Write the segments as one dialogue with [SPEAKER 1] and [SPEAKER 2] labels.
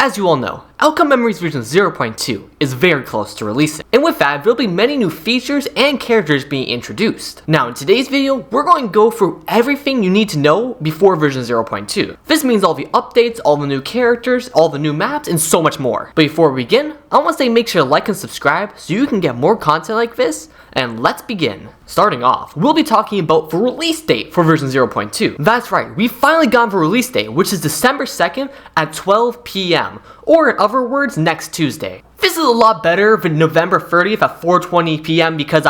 [SPEAKER 1] As you all know, Outcome Memories version 0.2 is very close to releasing, and with that, there'll be many new features and characters being introduced. Now in today's video, we're going to go through everything you need to know before version 0.2. This means all the updates, all the new characters, all the new maps, and so much more. But before we begin, I want to say make sure to like and subscribe so you can get more content like this, and let's begin. Starting off, we'll be talking about the release date for version 0.2. That's right, we finally got the release date, which is December 2nd at 12 p.m. or in other words, next Tuesday. This is a lot better than November 30th at 4:20 p.m. because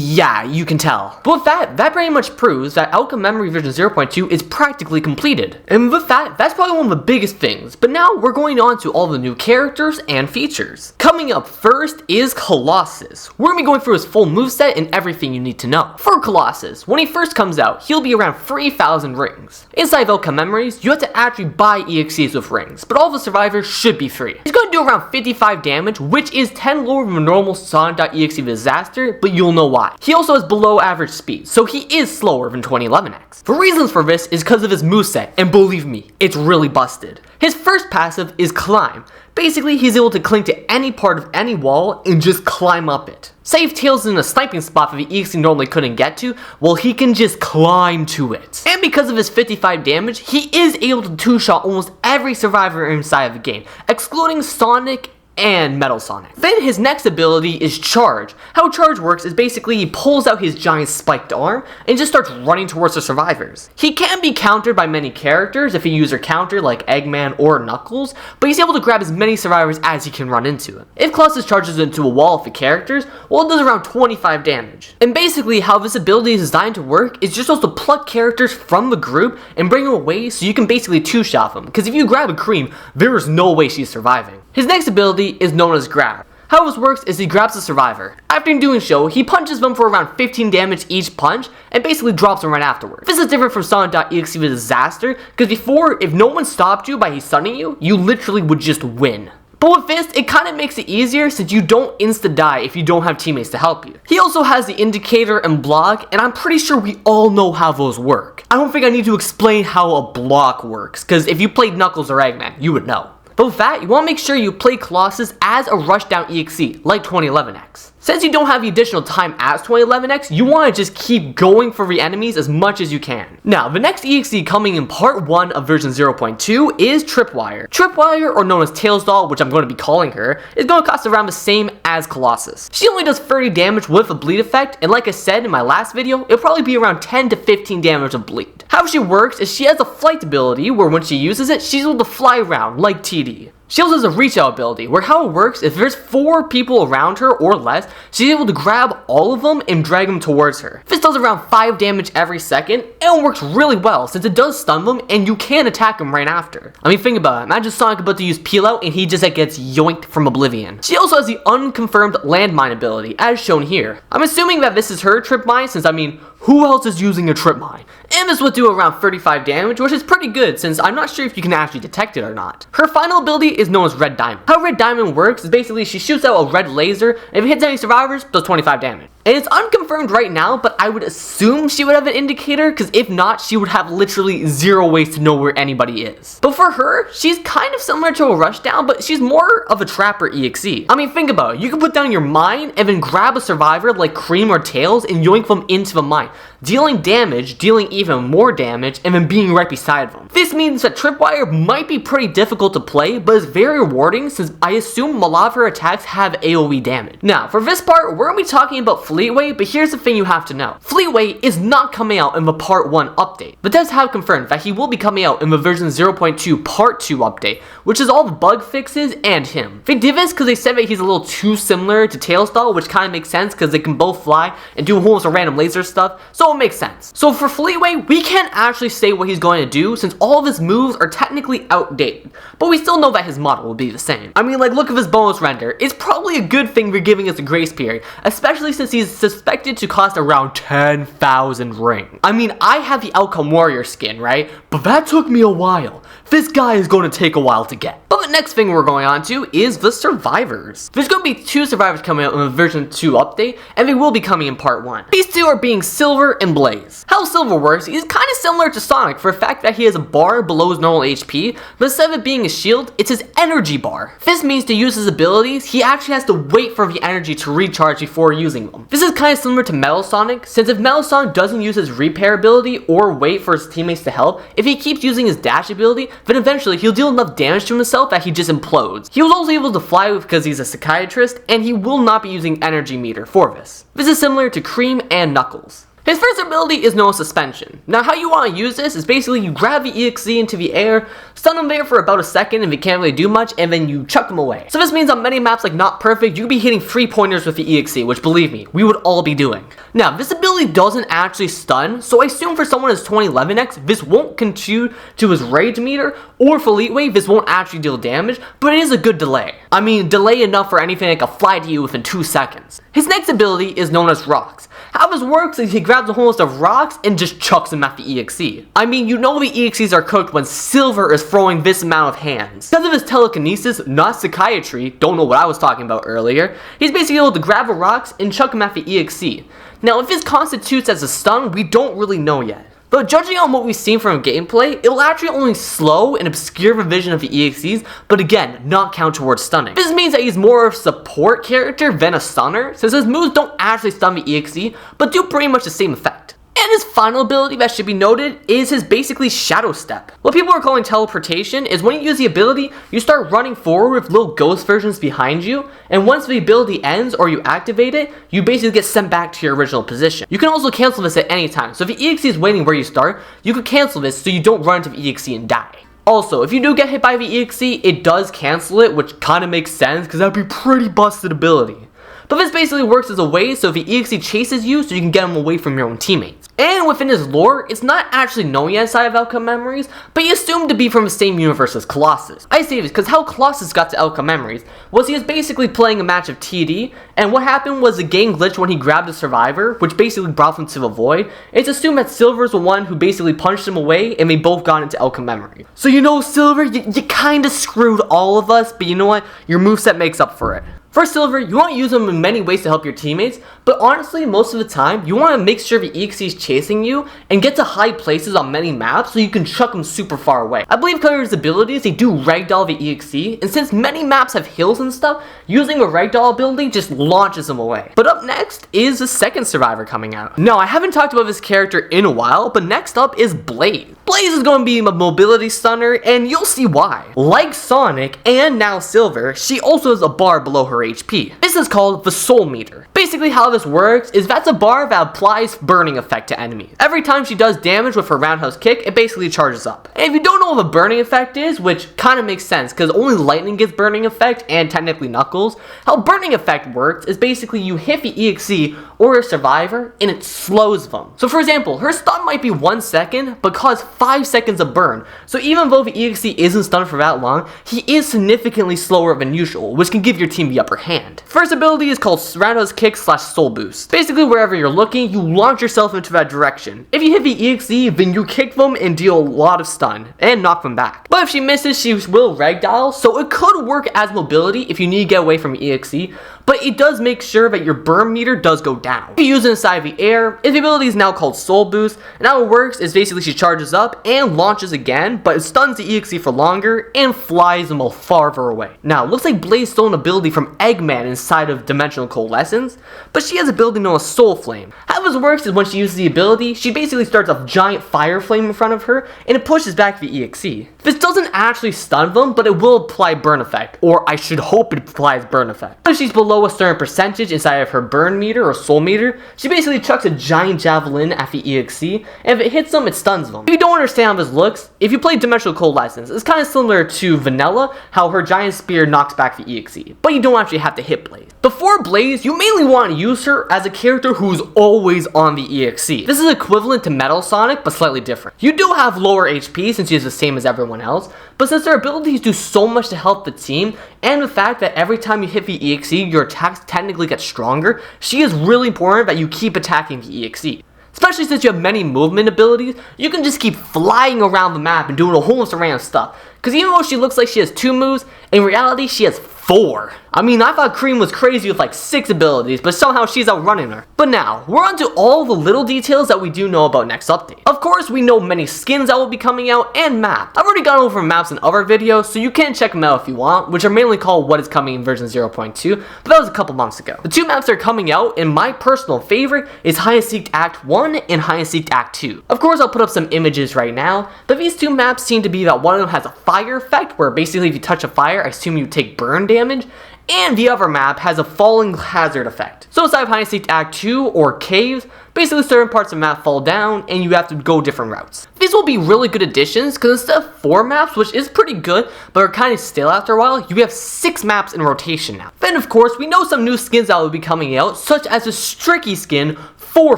[SPEAKER 1] yeah, you can tell. But with that pretty much proves that Outcome Memory version 0.2 is practically completed. And with that's probably one of the biggest things. But now we're going on to all the new characters and features. Coming up first is Colossus. We're going to be going through his full moveset and everything you need to know. For Colossus, when he first comes out, he'll be around 3,000 rings. Inside of Outcome Memories, you have to actually buy EXEs with rings, but all the survivors should be free. He's going to do around 55 damage, which is 10 lower than a normal sonic.exe disaster, but you'll know why. He also has below average speed, so he is slower than 2011X. The reasons for this is because of his moveset, and believe me, it's really busted. His first passive is Climb. Basically, he's able to cling to any part of any wall and just climb up it. Say if Tails is in a sniping spot that the EXE normally couldn't get to, well he can just climb to it. And because of his 55 damage, he is able to two-shot almost every survivor inside of the game, excluding Sonic and Metal Sonic. Then his next ability is Charge. How Charge works is basically he pulls out his giant spiked arm and just starts running towards the survivors. He can be countered by many characters if he uses a counter like Eggman or Knuckles, but he's able to grab as many survivors as he can run into it. If Colossus charges into a wall of the characters, well it does around 25 damage. And basically how this ability is designed to work is you're supposed to pluck characters from the group and bring them away so you can basically two-shot them, because if you grab a Cream, there is no way she's surviving. His next ability is known as Grab. How this works is he grabs a survivor. After doing so, he punches them for around 15 damage each punch and basically drops them right afterwards. This is different from sonic.exe disaster, because before, if no one stopped you by he stunning you, you literally would just win. But with this, it kind of makes it easier since you don't insta-die if you don't have teammates to help you. He also has the indicator and block, and I'm pretty sure we all know how those work. I don't think I need to explain how a block works, because if you played Knuckles or Eggman, you would know. But with that, you want to make sure you play Colossus as a rushdown EXE, like 2011X. Since you don't have the additional time as 2011X, you want to just keep going for the enemies as much as you can. Now, the next EXE coming in part 1 of version 0.2 is Tripwire. Tripwire, or known as Tails Doll, which I'm going to be calling her, is going to cost around the same as Colossus. She only does 30 damage with a bleed effect, and like I said in my last video, it'll probably be around 10 to 15 damage of bleed. How she works is she has a flight ability where when she uses it, she's able to fly around like TD. She also has a reach out ability, where how it works, if there's 4 people around her or less, she's able to grab all of them and drag them towards her. This does around 5 damage every second, and works really well since it does stun them and you can attack them right after. I mean, think about it, imagine Sonic about to use Peel Out and he just gets yoinked from oblivion. She also has the unconfirmed landmine ability, as shown here. I'm assuming that this is her trip mine since, I mean, who else is using a trip mine? And this would do around 35 damage, which is pretty good since I'm not sure if you can actually detect it or not. Her final ability is known as Red Diamond. How Red Diamond works is basically she shoots out a red laser, and if it hits any survivors, does 25 damage. And it's unconfirmed right now, but I would assume she would have an indicator, because if not, she would have literally 0 ways to know where anybody is. But for her, she's kind of similar to a Rushdown, but she's more of a Trapper EXE. I mean, think about it. You can put down your mine and then grab a survivor like Cream or Tails and yoink them into the mine, dealing damage, dealing even more damage, and then being right beside them. This means that Tripwire might be pretty difficult to play, but it's very rewarding since I assume a lot of her attacks have AoE damage. Now, for this part, we're going to be talking about Fleetway, but here's the thing you have to know. Fleetway is not coming out in the part 1 update, but devs have confirmed that he will be coming out in the version 0.2 part 2 update, which is all the bug fixes and him. They did this because they said that he's a little too similar to Tails Doll, which kind of makes sense because they can both fly and do almost a random laser stuff, so it makes sense. So for Fleetway, we can't actually say what he's going to do since all of his moves are technically outdated, but we still know that his model will be the same. I mean, like, look at his bonus render. It's probably a good thing we're giving us a grace period, especially since he's suspected to cost around 10,000 rings. I mean, I have the Outcome Warrior skin, right? But that took me a while. This guy is going to take a while to get. But But the next thing we're going on to is the survivors. There's going to be 2 survivors coming out in the version 2 update, and they will be coming in part 1. These 2 are being Silver and Blaze. How Silver works is kind of similar to Sonic for the fact that he has a bar below his normal HP, but instead of it being a shield, it's his energy bar. This means to use his abilities, he actually has to wait for the energy to recharge before using them. This is kind of similar to Metal Sonic, since if Metal Sonic doesn't use his repair ability or wait for his teammates to help, if he keeps using his dash ability, then eventually he'll deal enough damage to himself that he just implodes. He was also able to fly because he's a psychiatrist, and he will not be using energy meter for this. This is similar to Cream and Knuckles. His first ability is known as Suspension. Now how you want to use this is basically you grab the EXE into the air, stun him there for about a second if he can't really do much, and then you chuck him away. So this means on many maps like Not Perfect, you could be hitting 3-pointers with the EXE, which believe me, we would all be doing. Now this ability doesn't actually stun, so I assume for someone who's 2011X, this won't contribute to his rage meter, or for Elite Wave, this won't actually deal damage, but it is a good delay. I mean, delay enough for anything that can fly to you within 2 seconds. His next ability is known as Rocks. How this works is he grabs a whole list of rocks and just chucks them at the EXE. I mean, you know the EXEs are cooked when Silver is throwing this amount of hands. Because of his telekinesis, not psychiatry, don't know what I was talking about earlier, he's basically able to grab the rocks and chuck them at the EXE. Now, if this constitutes as a stun, we don't really know yet. But judging on what we've seen from gameplay, it will actually only slow and obscure the vision of the EXEs, but again, not count towards stunning. This means that he's more of a support character than a stunner, since his moves don't actually stun the EXE, but do pretty much the same effect. And his final ability that should be noted is his basically Shadow Step. What people are calling teleportation is when you use the ability, you start running forward with little ghost versions behind you, and once the ability ends or you activate it, you basically get sent back to your original position. You can also cancel this at any time, so if the EXE is waiting where you start, you can cancel this so you don't run into the EXE and die. Also, if you do get hit by the EXE, it does cancel it, which kind of makes sense because that'd be pretty busted ability. But this basically works as a way so if the EXE chases you, so you can get him away from your own teammates. And within his lore, it's not actually known yet inside of Outcome Memories, but he assumed to be from the same universe as Colossus. I say this because how Colossus got to Outcome Memories was he was basically playing a match of TD, and what happened was the game glitched when he grabbed a survivor, which basically brought him to the void. It's assumed that Silver's the one who basically punched him away, and they both got into Outcome Memories. So you know, Silver, you kinda screwed all of us, but you know what? Your moveset makes up for it. For Silver, you want to use them in many ways to help your teammates, but honestly, most of the time, you want to make sure the EXE is chasing you and get to high places on many maps so you can chuck them super far away. I believe because of his abilities, they do ragdoll the EXE, and since many maps have hills and stuff, using a ragdoll ability just launches them away. But up next is the second survivor coming out. Now, I haven't talked about this character in a while, but next up is Blaze. Blaze is going to be a mobility stunner, and you'll see why. Like Sonic, and now Silver, she also has a bar below her HP. This is called the Soul Meter. Basically how this works is that's a bar that applies burning effect to enemies. Every time she does damage with her roundhouse kick, it basically charges up. And if you don't know what the burning effect is, which kind of makes sense because only lightning gets burning effect and technically Knuckles, how burning effect works is basically you hit the EXE or a survivor and it slows them. So for example, her stun might be 1 second but cause 5 seconds of burn. So even though the EXE isn't stunned for that long, he is significantly slower than usual, which can give your team the upper hand. First ability is called Roundhouse Kick / Soul Boost. Basically wherever you're looking, you launch yourself into that direction. If you hit the EXE, then you kick them and deal a lot of stun and knock them back. But if she misses, she will ragdoll, so it could work as mobility if you need to get away from EXE, but it does make sure that your burn meter does go down. If you use it inside the air, its ability is now called Soul Boost, and how it works is basically she charges up and launches again, but it stuns the EXE for longer and flies them all farther away. Now, it looks like Blaze stole an ability from Eggman inside of Dimensional Coalescence, but she has an ability known as Soul Flame. How this works is when she uses the ability, she basically starts a giant fire flame in front of her, and it pushes back the EXE. This doesn't actually stun them, but it will apply burn effect, or I should hope it applies burn effect. If she's below a certain percentage inside of her burn meter or soul meter, she basically chucks a giant javelin at the EXE, and if it hits them, it stuns them. If you don't understand how this looks, if you play Dimensional Coalescence, it's kind of similar to Vanilla, how her giant spear knocks back the EXE, but you don't actually have to hit Blaze. Before Blaze, you mainly want to use her as a character who's always on the EXE. This is equivalent to Metal Sonic, but slightly different. You do have lower HP since she's the same as everyone else, but since her abilities do so much to help the team, and the fact that every time you hit the EXE, your attacks technically get stronger, she is really important that you keep attacking the EXE. Especially since you have many movement abilities, you can just keep flying around the map and doing a whole bunch of random stuff. because even though she looks like she has 2 moves, in reality she has 4. I mean, I thought Cream was crazy with like 6 abilities, but somehow she's outrunning her. But now, we're on to all the little details that we do know about next update. Of course, we know many skins that will be coming out and maps. I've already gone over maps in other videos, so you can check them out if you want, which are mainly called What is Coming in version 0.2, but that was a couple months ago. The 2 maps that are coming out, and my personal favorite, is Hide and Seek Act 1 and Hide and Seek Act 2. Of course, I'll put up some images right now, but these 2 maps seem to be that one of them has a fire effect, where basically if you touch a fire, I assume you take burn damage, and the other map has a falling hazard effect. So instead of Hide and Seek Act 2 or caves, basically certain parts of the map fall down and you have to go different routes. These will be really good additions because instead of 4 maps, which is pretty good, but are kind of stale after a while, you have 6 maps in rotation now. Then of course, we know some new skins that will be coming out, such as the Tricky skin for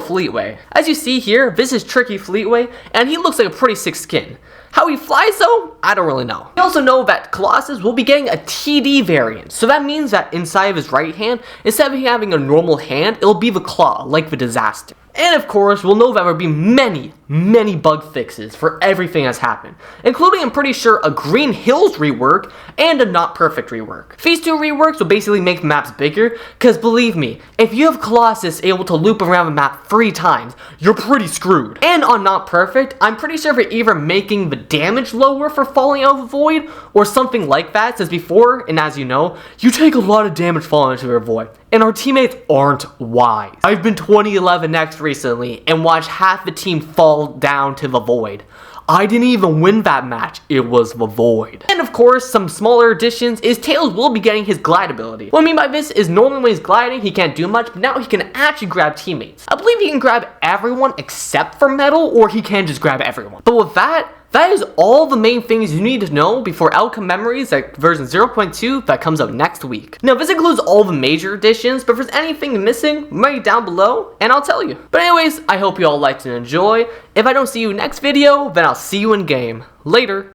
[SPEAKER 1] Fleetway. As you see here, this is Tricky Fleetway, and he looks like a pretty sick skin. How he flies though, I don't really know. We also know that Colossus will be getting a TD variant, so that means that inside of his right hand, instead of having a normal hand, it'll be the claw, like the Disaster. And of course, we'll know that there will be many bug fixes for everything that's happened, including, I'm pretty sure, a Green Hills rework and a Not Perfect rework. These 2 reworks will basically make the maps bigger, because believe me, if you have Colossus able to loop around the map 3 times, you're pretty screwed. And on Not Perfect, I'm pretty sure they're either making the damage lower for falling out of the void, or something like that, since before, and as you know, you take a lot of damage falling into the void. And our teammates aren't wise. I've been 2011 next recently and watched half the team fall down to the void. I didn't even win that match, it was the void. And of course, some smaller additions is Tails will be getting his glide ability. What I mean by this is normally when he's gliding, he can't do much, but now he can actually grab teammates. I believe he can grab everyone except for Metal, or he can just grab everyone. But with that is all the main things you need to know before Outcome Memories at version 0.2 that comes out next week. Now this includes all the major additions, but if there's anything missing, write it down below and I'll tell you. But anyways, I hope you all liked and enjoy. If I don't see you next video, then I'll see you in game. Later.